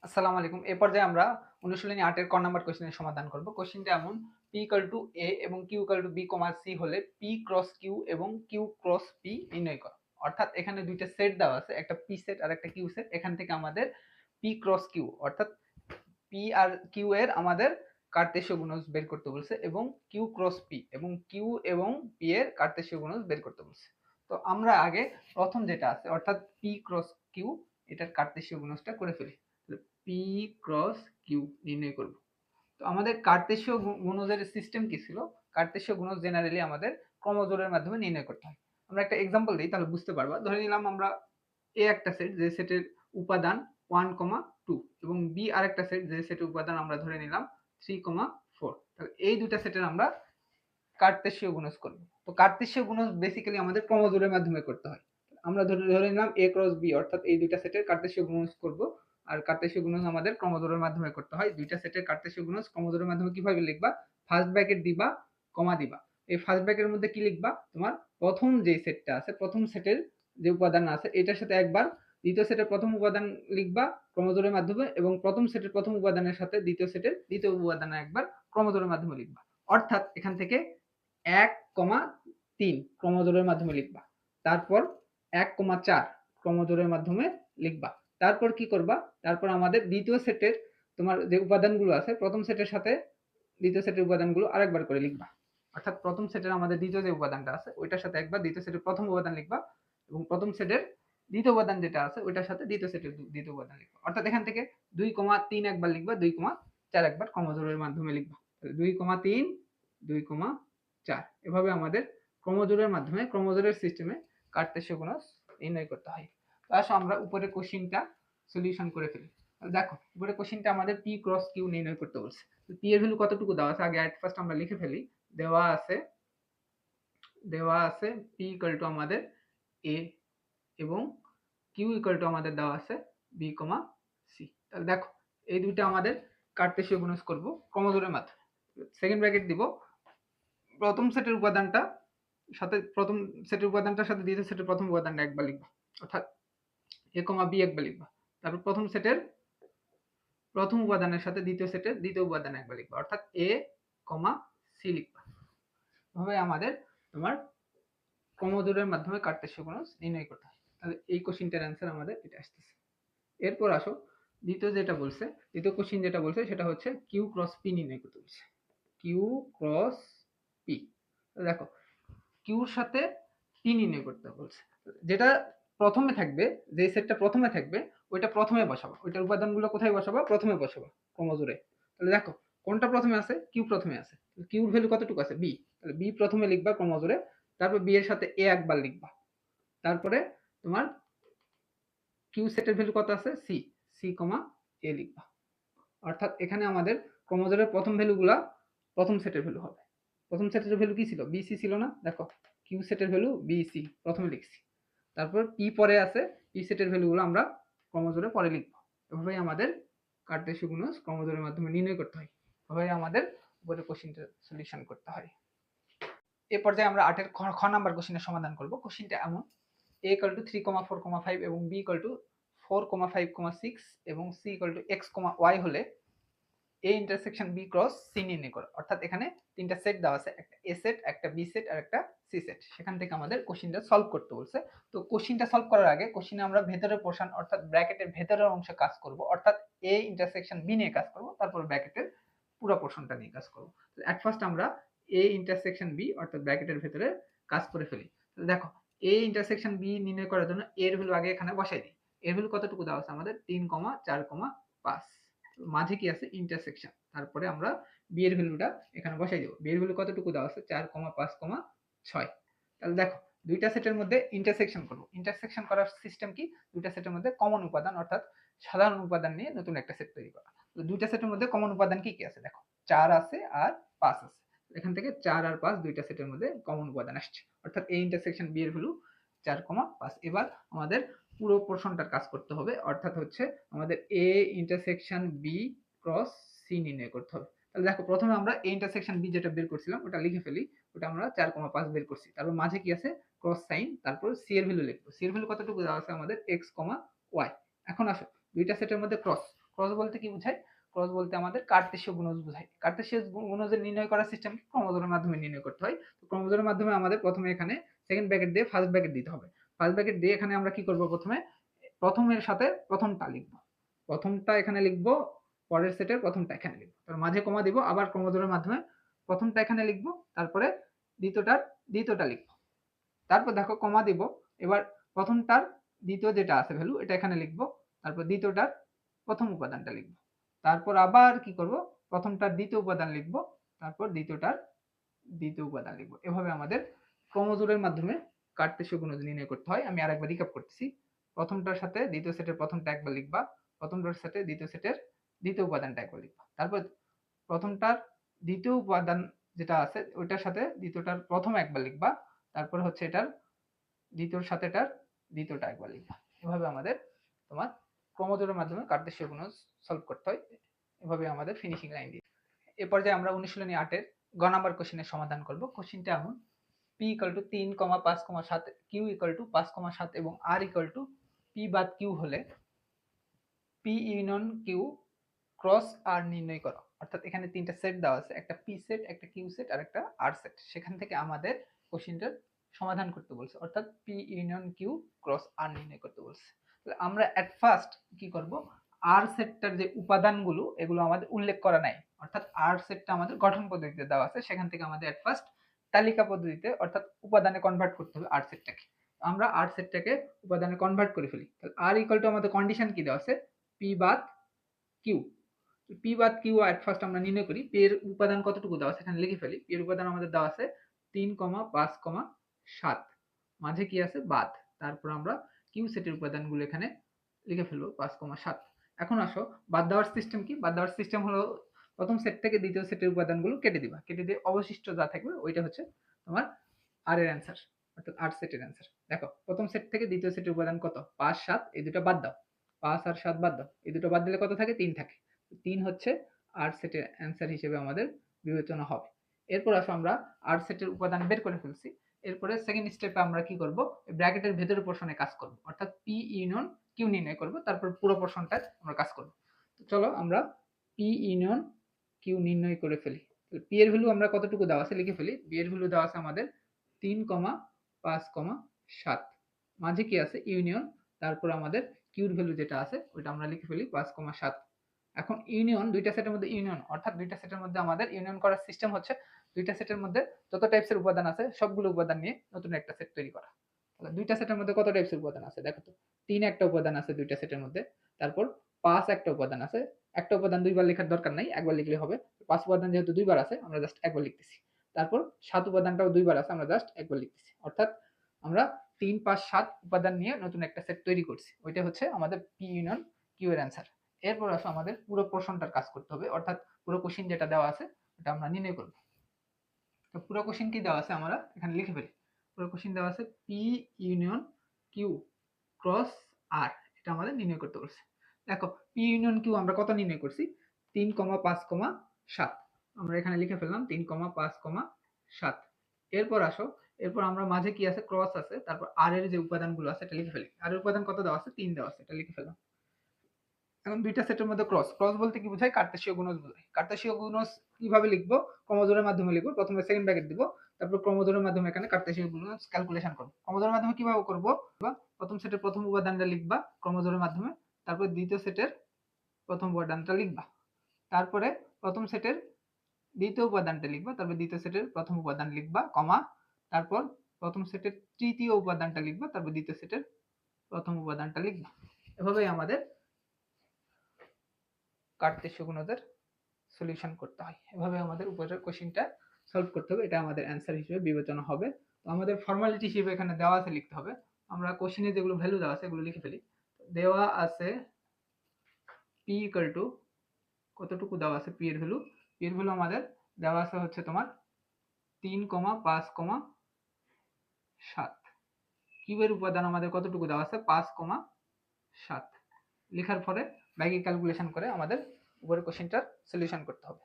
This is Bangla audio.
আসসালামু আলাইকুম। এ পর্যায়ে আমরা অনুশীলনী ৮ এর ক নাম্বার কোয়েশ্চেনের সমাধান করব। কোয়েশ্চেনটা এমন P A এবং Q B, C হলে P ক্রস Q এবং Q ক্রস P নির্ণয় করো। অর্থাৎ এখানে ২ টা সেট দেওয়া আছে, একটা P সেট আর একটা Q সেট। এখান থেকে আমাদের P ক্রস Q অর্থাৎ P আর Q এর আমাদের কার্তেশীয় গুণজ বের করতে বলছে এবং Q ক্রস P এবং Q এবং P এর কার্তেশীয় গুণজ বের করতে বলছে। তো আমরা আগে প্রথম যেটা আছে অর্থাৎ P ক্রস Q এটার কার্তেশীয় গুণজটা করে ফেলি। পি ক্রস কিউ নির্ণয় করব। তো আমাদের কার্তেশীয় গুণজের সিস্টেম কি ছিল? কার্তেশীয় গুণজ জেনারেলি আমাদের ক্রমজোড়ের মাধ্যমে নির্ণয় করতে হয়। আমরা একটা এক্সাম্পল দিই তাহলে বুঝতে পারবা। ধরে নিলাম আমরা এ একটা সেট, যে সেটের উপাদান 1,2 এবং বি আরেকটা সেট, যে সেটের উপাদান আমরা ধরে নিলাম 3,4। তাহলে এই দুইটা সেটের আমরা কার্তেশীয় গুণজ করব। তো কার্তেশীয় গুণজ বেসিক্যালি আমাদের ক্রমজোড়ের মাধ্যমে করতে হয়। আমরা ধরে নিলাম এ ক্রস বি অর্থাৎ এই দুইটা সেটের কার্তেশীয় গুণজ করব। আর কার্তেশীয় গুণজ আমাদের ক্রমজোড়ের মাধ্যমে করতে হয়। দুইটা সেটের কার্তেশীয় গুণজ ক্রমজোড়ের মাধ্যমে কিভাবে লিখবা? ফার্স্ট ব্র্যাকেট দিবা, কমা দিবা। এই ফার্স্ট ব্র্যাকেটের মধ্যে কি লিখবা? তোমার প্রথম যে সেটটা আছে, প্রথম সেটের যে উপাদান আছে এটার সাথে একবার দ্বিতীয় সেটের প্রথম উপাদান লিখবা ক্রমজোড়ের মাধ্যমে এবং প্রথম সেটের প্রথম উপাদানের সাথে দ্বিতীয় সেটের দ্বিতীয় উপাদান একবার ক্রমজোড়ের মাধ্যমে লিখবা। অর্থাৎ এখান থেকে 1,3 ক্রমজোড়ের মাধ্যমে লিখবা। তারপর 1,4 ক্রমজোড়ের মাধ্যমে লিখবা। তারপর কি করবা? তারপর আমাদের দ্বিতীয় সেটের তোমার যে উপাদানগুলো আছে প্রথম সেটের সাথে দ্বিতীয় সেটের উপাদানগুলো আরেকবার করে লিখবা। অর্থাৎ প্রথম সেটের আমাদের দ্বিতীয় যে উপাদানটা আছে ওইটার সাথে একবার দ্বিতীয় সেটের প্রথম উপাদান লিখবা এবং প্রথম সেটের দ্বিতীয় উপাদান যেটা আছে ওইটার সাথে দ্বিতীয় সেটের দ্বিতীয় উপাদান লিখবা। অর্থাৎ এখান থেকে 2,3 একবার লিখবা, 2,4 একবার ক্রমজোড়ের মাধ্যমে লিখবা। 2,3 2,4 এভাবে আমাদের ক্রমজোড়ের মাধ্যমে ক্রমজোড়ের সিস্টেমে কার্তেশীয় গুণজ নির্ণয় করতে হয়। তো আসো আমরা উপরে কোশ্চিনটা সলিউশন করে ফেলি। দেখো উপরে কোশ্চিনটা আমাদের পি ক্রস কিউ নির্ণয় করতে বলছে। তো পি এর ভ্যালু কতটুকু দেওয়া আছে আগে এট ফার্স্ট আমরা লিখে ফেলি। দেওয়া আছে পি ইকুয়াল টু আমাদের এ এবং কিউ ইকুয়াল টু আমাদের দেওয়া আছে বি কমা সি। তাহলে দেখো এই দুইটা আমাদের কার্তেশীয় গুণজ করব ক্রমজোড়ের মাধ্যমে। সেকেন্ড ব্র্যাকেট দিব, প্রথম সেটের উপাদানটা সাথে প্রথম সেটের উপাদানটার সাথে দ্বিতীয় সেটের প্রথম উপাদানটা একবার লিখবা, অর্থাৎ এ কমা বি একবার লিখবা। তারপর প্রথম সেটের প্রথম উপাদানের সাথে দ্বিতীয় সেটের দ্বিতীয় উপাদান একবার লিখবা, অর্থাৎ এ কমা সি লিখবা। এভাবে আমাদের তোমার ক্রমজোড়ের মাধ্যমে কার্তেশীয় গুণজ নির্ণয় করতে হয়। তাহলে এই কোশ্চিনটার অ্যান্সার আমাদের এটা আসতেছে। এরপর আসো দ্বিতীয় কোশ্চিন যেটা বলছে সেটা হচ্ছে কিউ ক্রস পি নির্ণয় করতে বলছে। Q cross P. দেখো কিউর সাথে পি নির্ণয় করতে বলছে। যেটা প্রথমে থাকবে, যে সেটটা প্রথমে থাকবে ওইটা প্রথমে বসাবা, ওইটার উপাদানগুলো কোথায় বসাবা? প্রথমে বসাবা ক্রমজোড়ে। তাহলে দেখো কোনটা প্রথমে আছে? কিউ প্রথমে আছে। কিউর ভ্যালু কতটুকু আছে? বি। তাহলে বি প্রথমে লিখবা ক্রমজোড়ে, তারপর বি এর সাথে এ একবার লিখবা, তারপরে তোমার কিউ সেটের ভ্যালু কত আছে? সি। সি কমা এ লিখবা। অর্থাৎ এখানে আমাদের ক্রমজোড়ের প্রথম ভ্যালুগুলা প্রথম সেটের ভ্যালু হবে। প্রথম সেটের ভ্যালু কি ছিল? বিসি ছিল না? দেখো কিউ সেটের ভ্যালু বিসি প্রথমে লিখছি, তারপর পি পরে আছে, পি সেটের ভ্যালুগুলো আমরা ক্রমজোড়ে পরে লিখবো। এভাবেই আমাদের কার্তেশীয় গুণজ ক্রমজোড়ের মাধ্যমে নির্ণয় করতে হয়। এভাবেই আমাদের উপরে কোশ্চিনটা সলিউশন করতে হয়। এ পর্যায়ে আমরা 8 এর খ নাম্বার কোশ্চিনের সমাধান করব। কোশ্চিনটা এমন a equal to 3,4,5 এবং b equal to 4,5,6 এবং c equal to x, y হলে a intersection b cross c নির্ণয় করো। অর্থাৎ এখানে তিনটা সেট দেওয়া আছে, একটা a সেট, একটা b সেট আর একটা c সেট। সেখান থেকে আমাদের কোশ্চিনটা সলভ করতে বলছে। তো কোশ্চিনটা সলভ করার আগে কোশ্চিনে আমরা ভেতরের পোর্শন অর্থাৎ ব্র্যাকেটের ভেতরের অংশে কাজ করব, অর্থাৎ a ইন্টারসেকশন b নিয়ে কাজ করব, তারপর ব্র্যাকেটের পুরো পোর্শনটা নিয়ে কাজ করব। তো এট ফার্স্ট আমরা a ইন্টারসেকশন b অর্থাৎ ব্র্যাকেটের ভেতরে কাজ করে ফেলি। তো দেখো a ইন্টারসেকশন b নির্ণয় করার জন্য এর ভ্যালু আগে এখানে বসাই দিই। এর ভ্যালু কতটুকু দেওয়া আছে আমাদের? 3,4,5। মাঝে কি আছে? ইন্টারসেকশন। তারপরে আমরা বি এর ভ্যালুটা এখানে বসাই দেব। বি এর ভ্যালু কতটুকু দেওয়া আছে? 4,5,6। তাহলে দেখো দুইটা সেটের মধ্যে ইন্টারসেকশন করব। ইন্টারসেকশন করার সিস্টেম কি? দুইটা সেটের মধ্যে কমন উপাদান অর্থাৎ সাধারণ উপাদান নিয়ে নতুন একটা সেট তৈরি করা। তো দুইটা সেটের মধ্যে কমন উপাদান কি কি আছে? দেখো 4 আছে আর 5 আছে। এখান থেকে 4 আর 5 দুইটা সেটের মধ্যে কমন উপাদান আসছে, অর্থাৎ এই ইন্টারসেকশন বি এর ভ্যালু 4,5। এবার আমাদের পুরো পোর্শনটার কাজ করতে হবে, অর্থাৎ হচ্ছে আমাদের A intersection B cross C নির্ণয় করতে হবে। তাহলে দেখো প্রথমে আমরা এ ইন্টারসেকশন বি যেটা বের করছিলাম ওটা লিখে ফেলি। ওটা আমরা 4,5 বের করছি। তারপর মাঝে কি আছে? ক্রস সাইন, তারপর সি এর ভ্যালু লিখবো। সি এর ভ্যালু কতটুকু দেওয়া আছে আমাদের? x, y। এখন আসো দুইটা সেটের মধ্যে ক্রস ক্রস বলতে কি বোঝায়? ক্রস বলতে আমাদের কার্তেশীয় গুণজ বোঝায়। কার্তেশীয় গুণজের নির্ণয় করার সিস্টেম ক্রমজোরের মাধ্যমে নির্ণয় করতে হয়। তো ক্রমজোরের মাধ্যমে আমাদের প্রথমে এখানে সেকেন্ড ব্র্যাকেট দিয়ে ফার্স্ট ব্র্যাকেট দিতে হবে। ফার্স্ট ব্র্যাকেট দিয়ে এখানে আমরা কি করব, প্রথমে প্রথমের সাথে প্রথমটা লিখব, প্রথমটা এখানে লিখব, পরের সেটের প্রথমটা এখানে লিখব, তার মাঝে কমা দিব, আবার ক্রমজোরের মাধ্যমে প্রথমটা এখানে লিখব, তারপরে দ্বিতীয়টা লিখব, তারপর দেখো কমা দিব, এবার প্রথমটার দ্বিতীয় যেটা আছে ভ্যালু এটা এখানে লিখব, তারপর দ্বিতীয়টার প্রথম উপাদানটা লিখব, তারপর আবার কি করব, প্রথমটার দ্বিতীয় উপাদান লিখব, তারপর দ্বিতীয়টার দ্বিতীয় উপাদান লিখব। এভাবে আমাদের ক্রমজোরের মাধ্যমে কার্তেশীয় গুণজ নির্ণয় করতে হয়। আমি আরেকবার রিক্যাপ করতেছি। প্রথমটার সাথে দ্বিতীয় সেটের প্রথমটা একবার লিখবা, প্রথমটার সাথে দ্বিতীয় সেটের দ্বিতীয় উপাদানটা একবার লিখবা, তারপর প্রথমটার দ্বিতীয় উপাদান যেটা আছে ওইটার সাথে দ্বিতীয়টার প্রথম একবার লিখবা, তারপর হচ্ছে এটার দ্বিতীয়র সাথে এটার দ্বিতীয়টা একবার লিখবা। এভাবে আমাদের তোমার ক্রমজোরের মাধ্যমে কার্তেশীয় গুণজ সলভ করতে হয়। এভাবে আমাদের ফিনিশিং লাইন দিয়ে এ পর্যায়ে আমরা অনুশীলনী 8 এর গ নাম্বার কোশ্চেনের সমাধান করব। কোশ্চেনটা এমন, p = 3,5,7, q = 5,7 এবং r = p বাদ q হলে p union q cross r নির্ণয় করো। অর্থাৎ এখানে তিনটা সেট দেওয়া আছে, একটা p সেট, একটা q সেট আর একটা r সেট। সেখান থেকে আমাদের কোশ্চেনটার সমাধান করতে বলছে, অর্থাৎ p union q cross r নির্ণয় করতে বলছে। তাহলে আমরা এট ফার্স্ট কি করব, r সেটটার যে উপাদানগুলো এগুলো আমাদের উল্লেখ করা নাই, অর্থাৎ r সেটটা আমাদের গঠন পদ্ধতিতে দেওয়া আছে, সেখান থেকে আমাদের এট ফার্স্ট তালিকা পদ্ধতিতে অর্থাৎ উপাদানে কনভার্ট করতে হবে r সেটটাকে। আমরা r সেটটাকে উপাদানে কনভার্ট করে ফেলি। তাহলে r = আমাদের কন্ডিশন কি দেওয়া আছে, p বাদ q, p বাদ q এট ফার্স্ট আমরা নির্ণয় করি। p এর উপাদান কতটুকু দেওয়া আছে এখানে লিখে ফেলি। p এর উপাদান আমাদের দেওয়া আছে 3,5,7, মাঝে কি আছে বাদ, তারপর আমরা q সেটের উপাদানগুলো এখানে লিখে ফেলবো 5,7। এখন আসো বাদ দেওয়ার সিস্টেম কি, বাদ দেওয়ার সিস্টেম হলো প্রথম সেট থেকে দ্বিতীয় সেটের উপাদানগুলো কেটে দিবা, কেটে দিয়ে অবশিষ্ট যা থাকবে ওইটা হচ্ছে তোমার r এর অ্যান্সার, অর্থাৎ r সেটের অ্যান্সার। দেখো প্রথম সেট থেকে দ্বিতীয় সেটের উপাদান কত, 5, 7, এই দুটো বাদ দাও, 5 আর 7 বাদ দাও, এই দুটো বাদ দিলে কত থাকে, 3 থাকে। 3 হচ্ছে r সেটের অ্যান্সার হিসেবে আমাদের বিবেচনা হবে। এরপর আসো আমরা r সেটের উপাদান বের করে ফেলছি। এরপরে সেকেন্ড স্টেপে আমরা কি করব, ব্র্যাকেটের ভেতরের পোরশনে কাজ করব, অর্থাৎ p ইউনিয়ন q নির্ণয় করব, তারপর পুরো পোরশনটা আমরা কাজ করব। তো চলো আমরা p ইউনিয়ন q নির্ণয় করে ফেলি। p এর ভ্যালু আমরা কতটুকু দেওয়া আছে লিখে ফেলি। p এর ভ্যালু দেওয়া আছে আমাদের 3,5,7, মাঝে কি আছে ইউনিয়ন, তারপর আমাদের q এর ভ্যালু যেটা আছে ওটা আমরা লিখে ফেলি 5,7। এখন ইউনিয়ন দুইটা সেটের মধ্যে ইউনিয়ন, অর্থাৎ দুইটা সেটের মধ্যে আমাদের ইউনিয়ন করার সিস্টেম হচ্ছে দুইটা সেটের মধ্যে যত টাইপসের উপাদান আছে সবগুলো উপাদান নিয়ে নতুন একটা সেট তৈরি করা। তাহলে দুইটা সেটের মধ্যে কত টাইপসের উপাদান আছে দেখো তো, 3 একটা উপাদান আছে দুইটা সেটের মধ্যে, তারপর 5 একটা উপাদান আছে, একটা উপাদান দুইবার লেখার দরকার নাই, একবার লিখলে হবে। 5 উপাদান যেহেতু দুইবার আছে আমরা জাস্ট একবার লিখতেছি, তারপর 7 উপাদানটাও দুইবার আছে আমরা জাস্ট একবার লিখতেছি, অর্থাৎ আমরা 3, 5, 7 উপাদান নিয়ে নতুন একটা সেট তৈরি করছি। ওইটা হচ্ছে আমাদের p ইউনিয়ন q এর অ্যান্সার। এরপর আসো আমাদের পুরো পোরশনটার কাজ করতে হবে, অর্থাৎ পুরো কোশ্চেন যেটা দেওয়া আছে এটা আমরা নির্ণয় করব। তো পুরো কোশ্চেন কি দেওয়া আছে আমরা এখানে লিখে ফেলি। পুরো কোশ্চেন দেওয়া আছে p union q cross r, এটা আমাদের নির্ণয় করতে বলছে। দেখো p ইউনিয়ন q আমরা কত নির্ণয় করছি, 3,5,7, আমরা এখানে লিখে ফেললাম 3,5,7। এরপর আসো, এরপর আমরা মাঝে কি আছে ক্রস আছে, তারপর r এর যে উপাদানগুলো আছে এটা লিখে ফেলি। r এর উপাদান কত দেওয়া আছে, 3 দেওয়া আছে, এটা লিখে ফেললাম। এখন দুইটা সেটের মধ্যে ক্রস, ক্রস বলতে কি বোঝায়, কার্তেশীয় গুণজ বোঝায়। কার্তেশীয় গুণজ কিভাবে লিখবো, ক্রমজোরের মাধ্যমে লিখবো, প্রথমে সেকেন্ড ব্র্যাকেট দিব, তারপর ক্রমজোরের মাধ্যমে এখানে কার্তেশীয় গুণজ ক্যালকুলেশন করব। ক্রমজোরের মাধ্যমে কিভাবে করব, প্রথম সেটের প্রথম উপাদানটা লিখবা ক্রমজোরের মাধ্যমে, তারপর দ্বিতীয় সেটের প্রথম উপাদানটা লিখবা, তারপরে প্রথম সেটের দ্বিতীয় উপাদানটা লিখবা, তারপর দ্বিতীয় সেটের প্রথম উপাদান লিখবা কমা, তারপর প্রথম সেটের তৃতীয় উপাদানটা লিখবা, তারপর দ্বিতীয় সেটের প্রথম উপাদানটা লিখবা। এভাবেই আমাদের কার্তেশীয় গুণজের সলিউশন করতে হয়। এভাবে আমাদের উপরের কোশ্চেনটা সলভ করতে হবে, এটা আমাদের অ্যান্সার হিসেবে বিবেচনা হবে। তো আমাদের ফর্মালিটি হিসেবে এখানে দেওয়া আছে লিখতে হবে। আমরা কোশ্চেনে যেগুলো ভ্যালু দেওয়া আছে এগুলো লিখে ফেলি। দেওয়া আছে p = কতটুকু দেওয়া আছে, p এর ভ্যালু, p এর ভ্যালু আমাদের দেওয়া আছে হচ্ছে তোমার 3,5,7। q এর উপাদান আমাদের কতটুকু দেওয়া আছে 5,7। লেখার পরে বাকি ক্যালকুলেশন করে আমাদের উপরের কোশ্চেনটার সলিউশন করতে হবে।